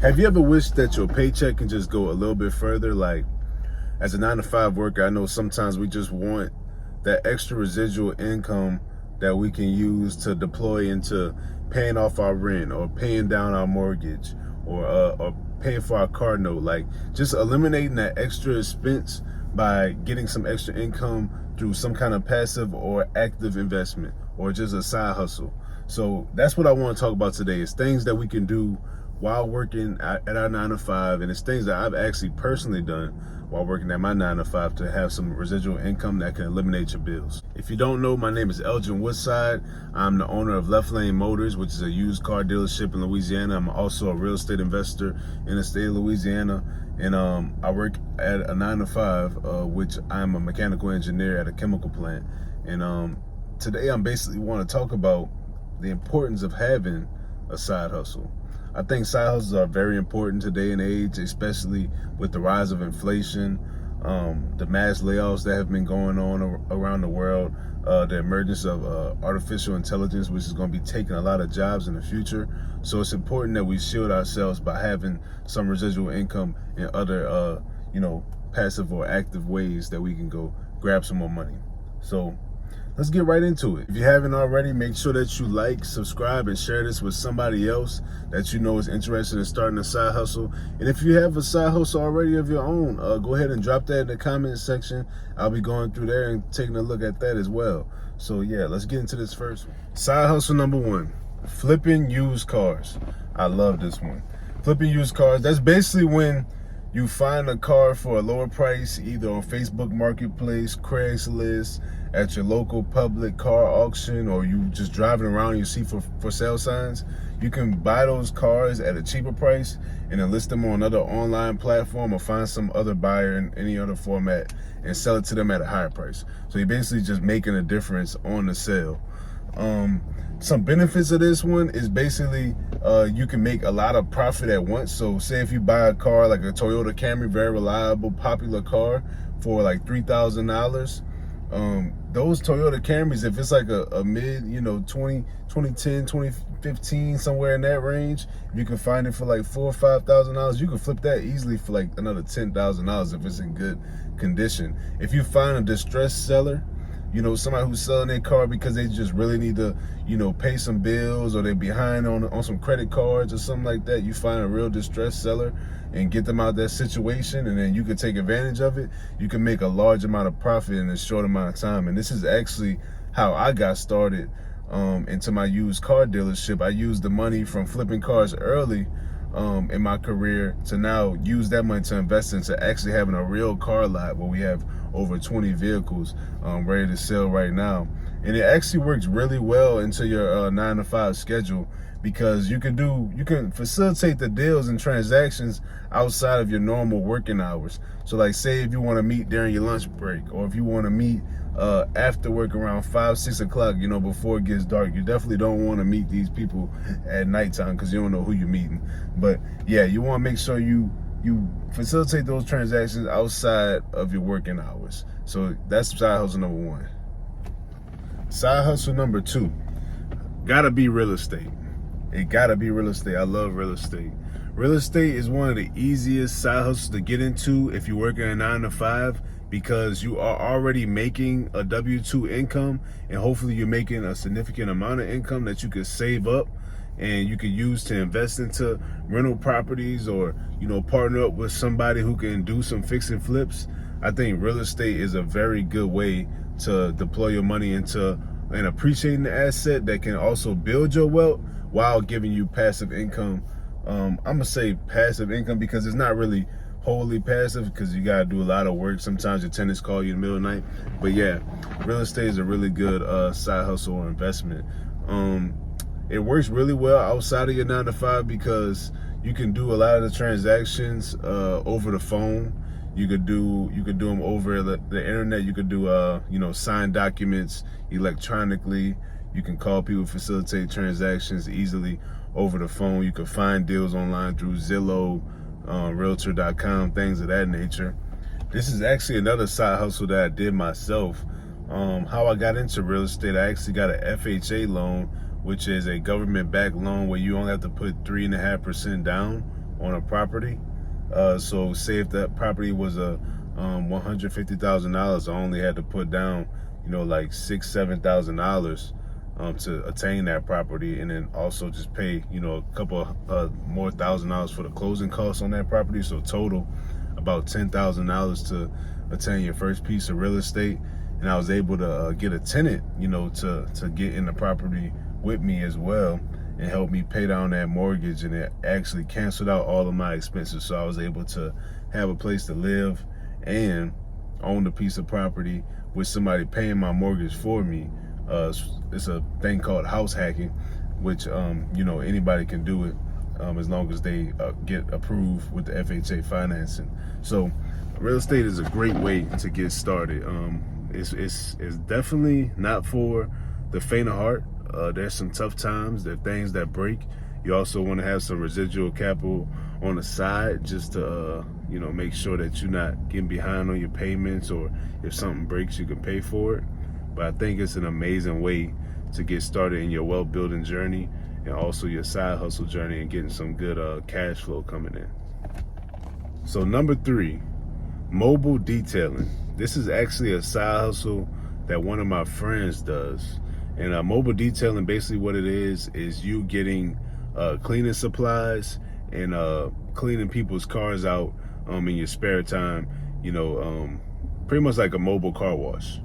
Have you ever wished that your paycheck can just go a little bit further? Like, as a 9 to 5 worker, I know sometimes we just want that extra residual income that we can use to deploy into paying off our rent or paying down our mortgage or paying for our car note. Like, just eliminating that extra expense by getting some extra income through some kind of passive or active investment or just a side hustle. So that's what I want to talk about today, is things that we can do while working at our 9 to 5, and it's things that I've actually personally done while working at my 9 to 5 to have some residual income that can eliminate your bills. If you don't know, my name is Elgin Woodside. I'm the owner of Left Lane Motors, which is a used car dealership in Louisiana. I'm also a real estate investor in the state of Louisiana, and I work at a 9 to 5, which I'm a mechanical engineer at a chemical plant. And today I'm basically want to talk about the importance of having a side hustle. I think side hustles are very important today and age, especially with the rise of inflation, the mass layoffs that have been going on around the world, the emergence of artificial intelligence, which is going to be taking a lot of jobs in the future. So it's important that we shield ourselves by having some residual income in other, passive or active ways that we can go grab some more money. So let's get right into it. If you haven't already, make sure that you like, subscribe, and share this with somebody else that you know is interested in starting a side hustle. And if you have a side hustle already of your own, go ahead and drop that in the comment section. I'll be going through there and taking a look at that as well. So yeah, let's get into this first one. Side hustle number 1, flipping used cars. I love this one. Flipping used cars, that's basically when you find a car for a lower price, either on Facebook Marketplace, Craigslist, at your local public car auction, or you just driving around and you see for sale signs. You can buy those cars at a cheaper price and then list them on another online platform or find some other buyer in any other format and sell it to them at a higher price. So you're basically just making a difference on the sale. Some benefits of this one is basically you can make a lot of profit at once. So say if you buy a car like a Toyota Camry, very reliable, popular car, for like $3,000, those Toyota Camrys, if it's like a mid, 2010, 2015, somewhere in that range, if you can find it for like $4,000 or $5,000, you can flip that easily for like another $10,000 if it's in good condition. If you find a distressed seller, somebody who's selling their car because they just really need to, pay some bills, or they're behind on some credit cards or something like that, you find a real distressed seller and get them out of that situation, and then you can take advantage of it. You can make a large amount of profit in a short amount of time. And this is actually how I got started into my used car dealership. I used the money from flipping cars early in my career to now use that money to invest into actually having a real car lot where we have over 20 vehicles ready to sell right now. And it actually works really well into your 9 to 5 schedule, because you can facilitate the deals and transactions outside of your normal working hours. So like, say if you want to meet during your lunch break, or if you want to meet after work around 5-6 o'clock, before it gets dark, you definitely don't want to meet these people at nighttime because you don't know who you're meeting. But yeah, you want to make sure you facilitate those transactions outside of your working hours. So that's side hustle number 1. Side hustle number 2, gotta be real estate. It gotta be real estate. I love real estate. Real estate is one of the easiest side hustles to get into if you're working a 9 to 5, because you are already making a W-2 income, and hopefully you're making a significant amount of income that you could save up and you could use to invest into rental properties, or partner up with somebody who can do some fix and flips. I think real estate is a very good way to deploy your money into an appreciating asset that can also build your wealth while giving you passive income. I'm gonna say passive income because it's not really wholly passive, because you gotta do a lot of work. Sometimes your tenants call you in the middle of the night. But yeah, real estate is a really good side hustle or investment. It works really well outside of your 9 to 5 because you can do a lot of the transactions over the phone. You could do them over the internet. You could do sign documents electronically. You can call people, facilitate transactions easily over the phone. You can find deals online through Zillow, Realtor.com, things of that nature. This is actually another side hustle that I did myself. How I got into real estate, I actually got an FHA loan, which is a government-backed loan where you only have to put 3.5% down on a property. So say if that property was a $150,000, I only had to put down, like $6,000-7,000 to attain that property, and then also just pay, a couple more $1,000 for the closing costs on that property. So total about $10,000 to attain your first piece of real estate. And I was able to get a tenant, to get in the property with me as well and help me pay down that mortgage, and it actually canceled out all of my expenses. So I was able to have a place to live and own a piece of property with somebody paying my mortgage for me. It's a thing called house hacking, which anybody can do it as long as they get approved with the FHA financing. So real estate is a great way to get started. It's definitely not for the faint of heart. There's some tough times. There are things that break. You also want to have some residual capital on the side just to make sure that you're not getting behind on your payments, or if something breaks, you can pay for it. But I think it's an amazing way to get started in your wealth building journey, and also your side hustle journey, and getting some good cash flow coming in. So number 3, mobile detailing. This is actually a side hustle that one of my friends does. And mobile detailing, basically what it is you getting cleaning supplies and cleaning people's cars out in your spare time, pretty much like a mobile car wash.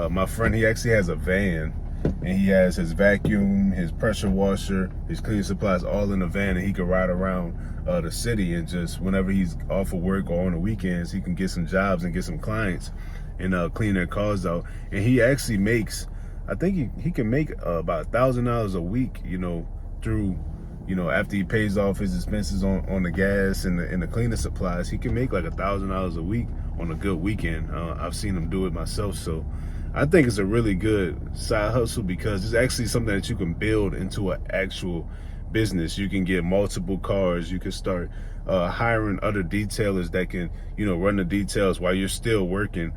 My friend, he actually has a van, and he has his vacuum, his pressure washer, his cleaning supplies all in a van, and he can ride around the city, and just whenever he's off of work or on the weekends, he can get some jobs and get some clients and clean their cars out. And he actually makes, I think he can make about $1,000 a week, through, after he pays off his expenses on the gas and the cleaning supplies. He can make like $1,000 a week on a good weekend. I've seen him do it myself. So I think it's a really good side hustle, because it's actually something that you can build into an actual business. You can get multiple cars. You can start hiring other detailers that can, run the details while you're still working.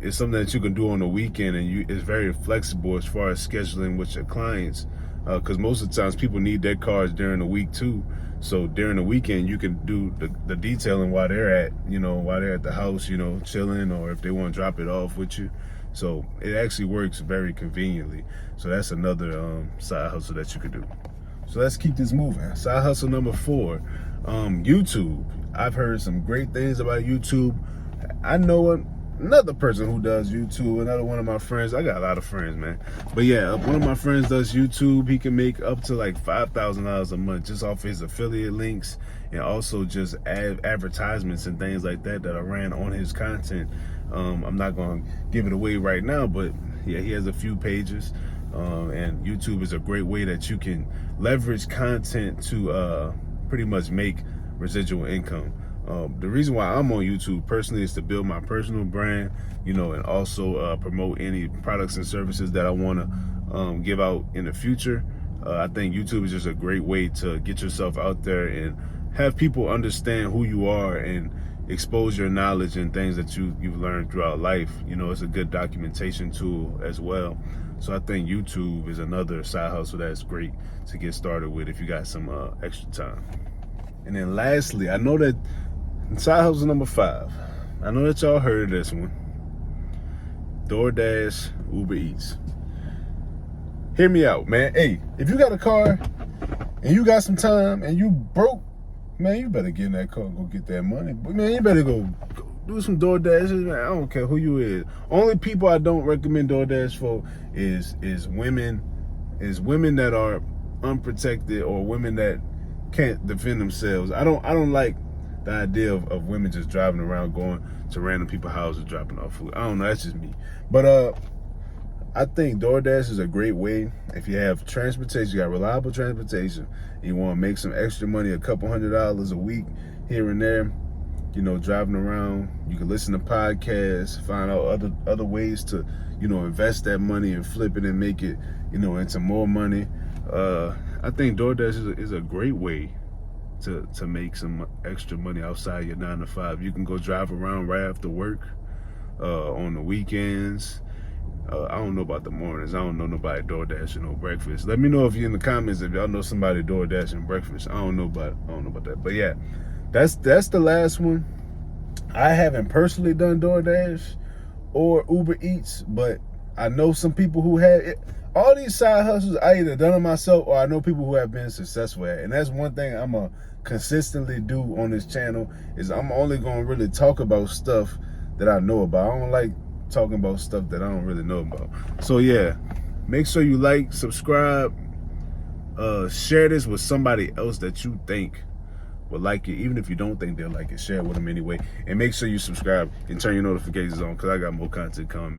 It's something that you can do on the weekend, and it's very flexible as far as scheduling with your clients, because most of the times people need their cars during the week too. So during the weekend, you can do the detailing while they're at the house, chilling, or if they want to drop it off with you. So it actually works very conveniently. So that's another side hustle that you could do. So let's keep this moving. Side hustle number 4, YouTube. I've heard some great things about YouTube. I know another person who does YouTube, another one of my friends. I got a lot of friends, man. But yeah, one of my friends does YouTube. He can make up to like $5,000 a month just off his affiliate links, and also just advertisements and things like that I ran on his content. I'm not going to give it away right now, but yeah, he has a few pages. And YouTube is a great way that you can leverage content to pretty much make residual income. The reason why I'm on YouTube personally is to build my personal brand, and also promote any products and services that I want to give out in the future. I think YouTube is just a great way to get yourself out there and have people understand who you are, and expose your knowledge and things that you've learned throughout life. It's a good documentation tool as well. So I think YouTube is another side hustle that's great to get started with if you got some extra time. And then lastly, I know that side hustle number 5, I know that y'all heard of this one: DoorDash, Uber Eats. Hear me out, man. Hey, if you got a car and you got some time and you broke, man, you better get in that car and go get that money. But man, you better go do some DoorDash. Man, I don't care who you is. Only people I don't recommend DoorDash for is women that are unprotected, or women that can't defend themselves. I don't like the idea of women just driving around, going to random people's houses, dropping off food. I don't know, that's just me. But I think DoorDash is a great way if you have transportation, you got reliable transportation, and you want to make some extra money, a couple $100s a week here and there, driving around. You can listen to podcasts, find out other ways to, invest that money and flip it and make it, into more money. I think DoorDash is a great way to make some extra money outside your 9 to 5. You can go drive around right after work on the weekends, I don't know about the mornings. I don't know nobody DoorDash or no breakfast. Let me know if you in the comments if y'all know somebody DoorDash and breakfast. I don't know about that. But yeah, that's the last one. I haven't personally done DoorDash or Uber Eats, but I know some people who had it. All these side hustles, I either done them myself or I know people who have been successful at. And that's one thing I'm going to consistently do on this channel is I'm only going to really talk about stuff that I know about. I don't like talking about stuff that I don't really know about. So yeah, make sure you like, subscribe, share this with somebody else that you think will like it. Even if you don't think they'll like it, share it with them anyway. And make sure you subscribe and turn your notifications on because I got more content coming.